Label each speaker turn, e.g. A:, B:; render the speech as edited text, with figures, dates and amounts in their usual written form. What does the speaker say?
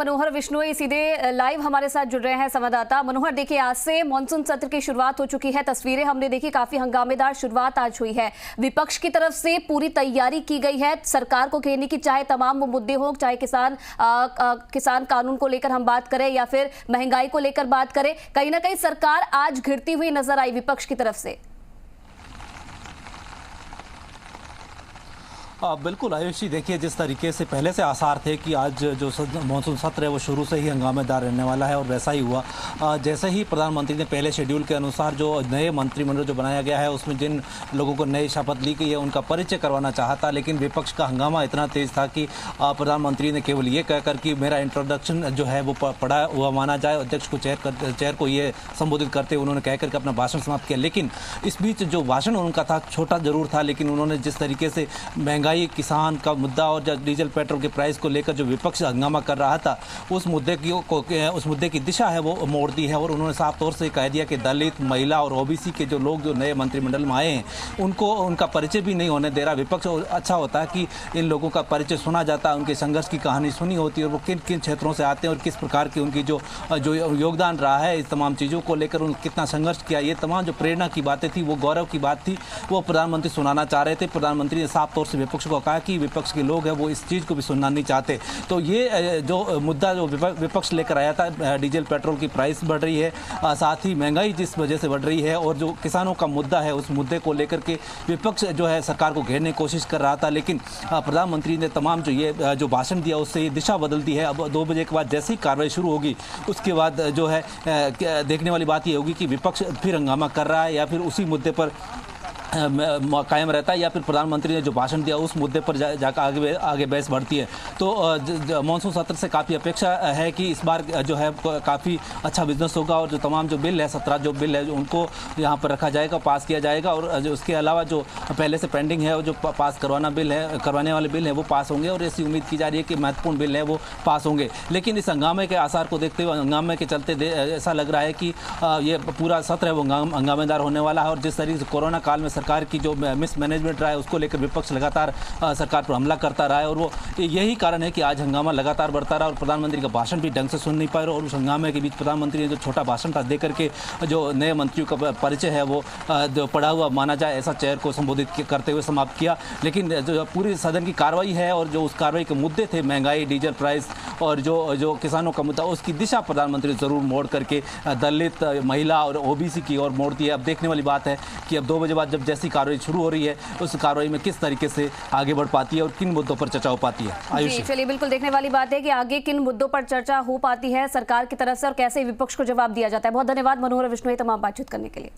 A: मनोहर विश्नोई सीधे लाइव हमारे साथ जुड़ रहे हैं संवाददाता। मनोहर, देखिए आज से मॉनसून सत्र की शुरुआत हो चुकी है। तस्वीरें हमने देखी, काफी हंगामेदार शुरुआत आज हुई है। विपक्ष की तरफ से पूरी तैयारी की गई है सरकार को घेरने की, चाहे तमाम वो मुद्दे हों, चाहे किसान कानून को लेकर हम बात करें या फिर महंगाई को लेकर बात करें। कहीं ना कहीं सरकार आज घिरती हुई नजर आई विपक्ष की तरफ से।
B: बिल्कुल आयुषी, देखिए जिस तरीके से पहले से आसार थे कि आज जो मानसून सत्र है वो शुरू से ही हंगामेदार रहने वाला है और वैसा ही हुआ। जैसे ही प्रधानमंत्री ने पहले शेड्यूल के अनुसार जो नए मंत्रिमंडल जो बनाया गया है उसमें जिन लोगों को नई शपथ ली गई है उनका परिचय करवाना चाहता, लेकिन विपक्ष का हंगामा इतना तेज था कि प्रधानमंत्री ने केवल ये कहकर कि मेरा इंट्रोडक्शन जो है वो पढ़ा हुआ माना जाए, अध्यक्ष को चेयर को ये संबोधित करते उन्होंने कहकर के अपना भाषण समाप्त किया। लेकिन इस बीच जो भाषण उनका था छोटा जरूर था, लेकिन उन्होंने जिस तरीके से महंगाई, किसान का मुद्दा और डीजल पेट्रोल के प्राइस को लेकर जो विपक्ष हंगामा कर रहा था उस मुद्दे की दिशा है वो मोड़ दी है। और उन्होंने साफ तौर से कह दिया कि दलित, महिला और ओबीसी के जो लोग जो नए मंत्रिमंडल में आए हैं उनको उनका परिचय भी नहीं होने दे रहा विपक्ष। अच्छा होता है कि इन लोगों का परिचय सुना जाता है, उनके संघर्ष की कहानी सुनी होती है और वो किन किन क्षेत्रों से आते हैं और किस प्रकार की उनकी जो योगदान रहा है इस तमाम चीज़ों को लेकर, उन्होंने कितना संघर्ष किया, ये तमाम जो प्रेरणा की बातें थी, वो गौरव की बात थी, वो प्रधानमंत्री सुनाना चाह रहे थे। प्रधानमंत्री ने साफ तौर से विपक्ष को कहा कि विपक्ष के लोग हैं वो इस चीज़ को भी सुनना नहीं चाहते। तो ये जो मुद्दा जो विपक्ष लेकर आया था, डीजल पेट्रोल की प्राइस बढ़ रही है, साथ ही महंगाई जिस वजह से बढ़ रही है और जो किसानों का मुद्दा है उस मुद्दे को लेकर के विपक्ष जो है सरकार को घेरने की कोशिश कर रहा था। लेकिन प्रधानमंत्री ने तमाम जो भाषण दिया उससे ये दिशा बदल दी है। अब 2 बजे के बाद जैसे ही कार्रवाई शुरू होगी उसके बाद जो है देखने वाली बात ये होगी कि विपक्ष फिर हंगामा कर रहा है या फिर उसी मुद्दे पर कायम रहता है या फिर प्रधानमंत्री ने जो भाषण दिया उस मुद्दे पर जाकर आगे बहस बढ़ती है। तो मानसून सत्र से काफ़ी अपेक्षा है कि इस बार जो है काफ़ी अच्छा बिजनेस होगा और जो तमाम जो बिल है 17 जो बिल है उनको यहाँ पर रखा जाएगा, पास किया जाएगा और उसके अलावा जो पहले से पेंडिंग है जो पास करवाने वाले बिल हैं वो पास होंगे और ऐसी उम्मीद की जा रही है कि महत्वपूर्ण बिल है वो पास होंगे। लेकिन इस हंगामे के आसार को देखते हुए, हंगामे के चलते ऐसा लग रहा है कि ये पूरा सत्र है वो हंगामेदार होने वाला है। और जिस तरीके से कोरोना काल में सरकार की जो मिसमैनेजमेंट रहा है उसको लेकर विपक्ष लगातार सरकार पर हमला करता रहा है और वो यही कारण है कि आज हंगामा लगातार बढ़ता रहा और प्रधानमंत्री का भाषण भी ढंग से सुन नहीं पाए। और उस हंगामे के बीच प्रधानमंत्री ने जो छोटा भाषण था देकर के जो नए मंत्रियों का परिचय है वो पढ़ा हुआ माना जाए ऐसा चेयर को संबोधित करते हुए समाप्त किया। लेकिन जो पूरी सदन की कार्रवाई है और जो उस कार्रवाई के मुद्दे थे, महंगाई, डीजल प्राइस और जो किसानों का मुद्दा, उसकी दिशा प्रधानमंत्री जरूर मोड़ करके दलित, महिला और ओबीसी की ओर मोड़ दी है। अब देखने वाली बात है कि अब 2 बजे बाद जब जैसी कार्रवाई शुरू हो रही है उस कार्रवाई में किस तरीके से आगे बढ़ पाती है और किन मुद्दों पर चर्चा हो पाती है। आयुषी,
A: चलिए बिल्कुल देखने वाली बात है कि आगे किन मुद्दों पर चर्चा हो पाती है सरकार की तरफ से और कैसे विपक्ष को जवाब दिया जाता है। बहुत धन्यवाद मनोहर विश्नोई तमाम बातचीत करने के लिए।